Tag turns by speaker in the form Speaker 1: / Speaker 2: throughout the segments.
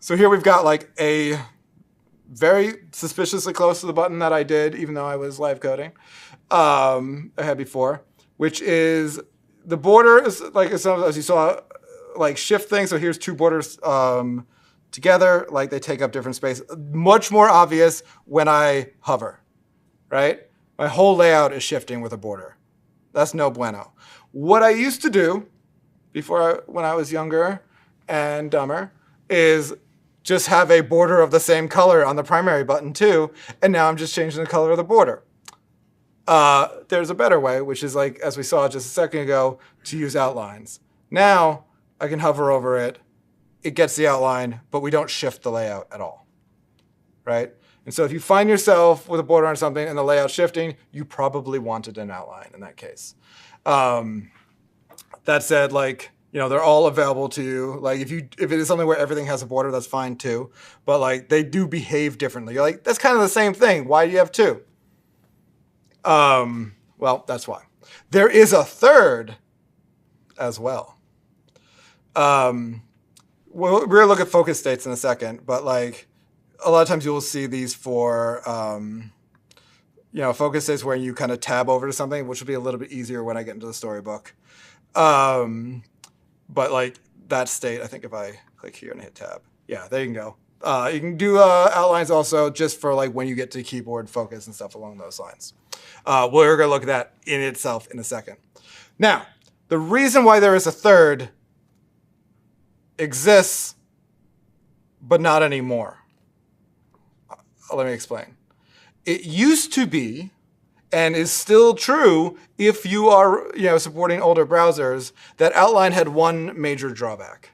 Speaker 1: So here we've got like a very suspiciously close to the button that I did, even though I was live coding I had before, which is the border is like, as you saw, like shift thing. So here's two borders together, like they take up different space. Much more obvious when I hover, right? My whole layout is shifting with a border. That's no bueno. What I used to do when I was younger and dumber is just have a border of the same color on the primary button too, and now I'm just changing the color of the border. There's a better way, which is like, as we saw just a second ago, to use outlines. Now I can hover over it, it gets the outline, but we don't shift the layout at all, right? And so if you find yourself with a border on something and the layout shifting, you probably wanted an outline in that case. That said, like, you know, they're all available to you. Like if it is something where everything has a border, that's fine too. But like they do behave differently. You're like, that's kind of the same thing. Why do you have two? Well, that's why. There is a third as well. We're going to look at focus states in a second, but like a lot of times you will see these for, focus states where you kind of tab over to something, which will be a little bit easier when I get into the storybook. But like that state, I think if I click here and hit tab, yeah, there you can go. You can do outlines also just for like when you get to keyboard focus and stuff along those lines. We're going to look at that in itself in a second. Now, the reason why there is a third exists, but not anymore. Let me explain. It used to be, and is still true if you are supporting older browsers, that Outline had one major drawback,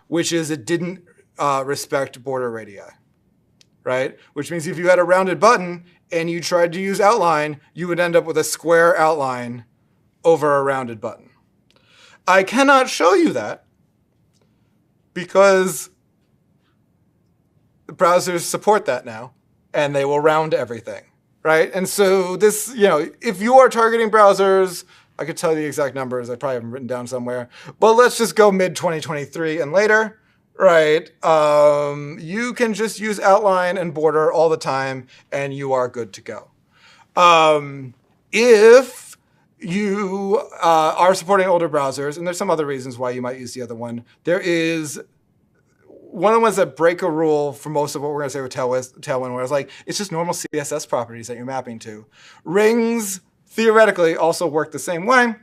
Speaker 1: which is it didn't respect border radii, right? Which means if you had a rounded button and you tried to use Outline, you would end up with a square outline over a rounded button. I cannot show you that because the browsers support that now, and they will round everything, right? And so this, if you are targeting browsers, I could tell you the exact numbers, I probably haven't written down somewhere, but let's just go mid-2023 and later, right? You can just use outline and border all the time, and you are good to go. If you are supporting older browsers, and there's some other reasons why you might use the other one, there is one of the ones that break a rule for most of what we're going to say with Tailwind, where it's like, it's just normal CSS properties that you're mapping to. Rings, theoretically, also work the same way,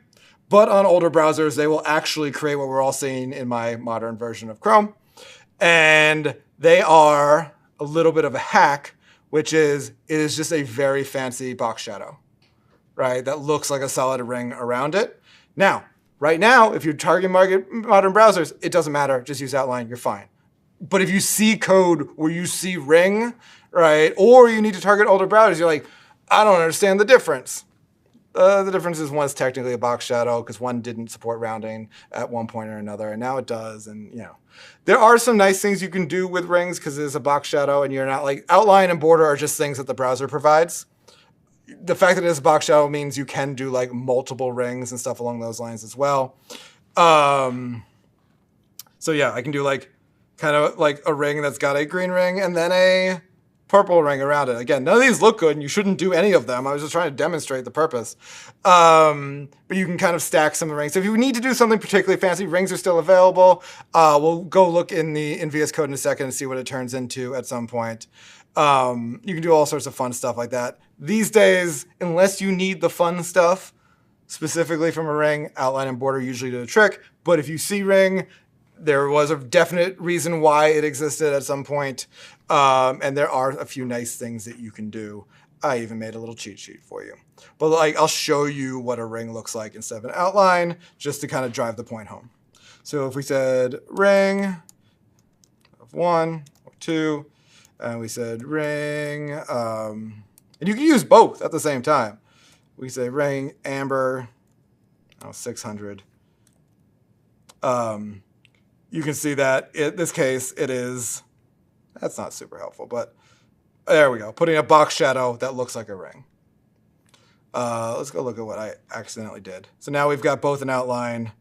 Speaker 1: but on older browsers, they will actually create what we're all seeing in my modern version of Chrome. And they are a little bit of a hack, which is, it is just a very fancy box shadow, right? That looks like a solid ring around it. Now, right now, if you're targeting modern browsers, it doesn't matter, just use outline, you're fine. But if you see code where you see ring, right, or you need to target older browsers, you're like, I don't understand the difference. The difference is one's technically a box shadow because one didn't support rounding at one point or another, and now it does. And there are some nice things you can do with rings because it is a box shadow, and you're not like outline and border are just things that the browser provides. The fact that it is a box shadow means you can do like multiple rings and stuff along those lines as well. So yeah, I can do like kind of like a ring that's got a green ring and then a purple ring around it. Again, none of these look good and you shouldn't do any of them. I was just trying to demonstrate the purpose. But you can kind of stack some of the rings. So if you need to do something particularly fancy, rings are still available. We'll go look in VS Code in a second and see what it turns into at some point. You can do all sorts of fun stuff like that. These days, unless you need the fun stuff specifically from a ring, outline and border usually do the trick. But if you see ring, there was a definite reason why it existed at some point. And there are a few nice things that you can do. I even made a little cheat sheet for you. But like, I'll show you what a ring looks like instead of an outline, just to kind of drive the point home. So if we said ring of 1 or 2, and we said ring, and you can use both at the same time. We say ring amber, 600. You can see that in this case, it is, that's not super helpful, but there we go. Putting a box shadow that looks like a ring. Let's go look at what I accidentally did. So now we've got both an outline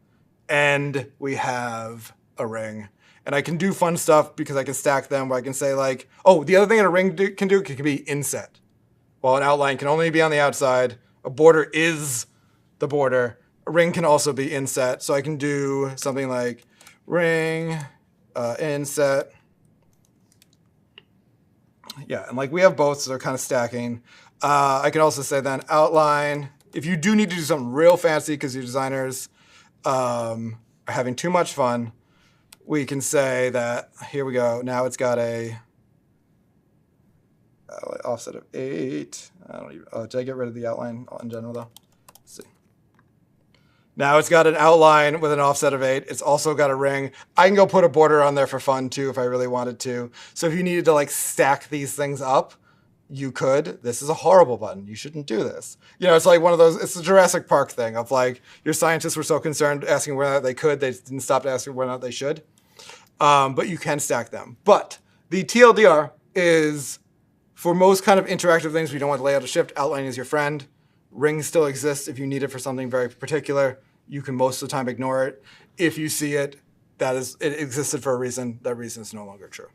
Speaker 1: and we have a ring. And I can do fun stuff because I can stack them where I can say like, oh, the other thing that a ring can do can be inset. While an outline can only be on the outside, a border is the border. A ring can also be inset. So I can do something like ring, inset. Yeah, and like we have both, so they're kind of stacking. I can also say then outline. If you do need to do something real fancy because your designers are having too much fun, we can say that, here we go, now it's got a offset of 8. I don't even, did I get rid of the outline in general though? Let's see. Now it's got an outline with an offset of 8. It's also got a ring. I can go put a border on there for fun too if I really wanted to. So if you needed to like stack these things up, you could. This is a horrible button. You shouldn't do this. You know, it's like one of those, it's the Jurassic Park thing of like, your scientists were so concerned asking whether they could, they didn't stop asking whether or not they should. But you can stack them. But the TLDR is, for most kind of interactive things, we don't want layout to shift, outline is your friend. Ring still exists if you need it for something very particular. You can most of the time ignore it. If you see it, it existed for a reason. That reason is no longer true.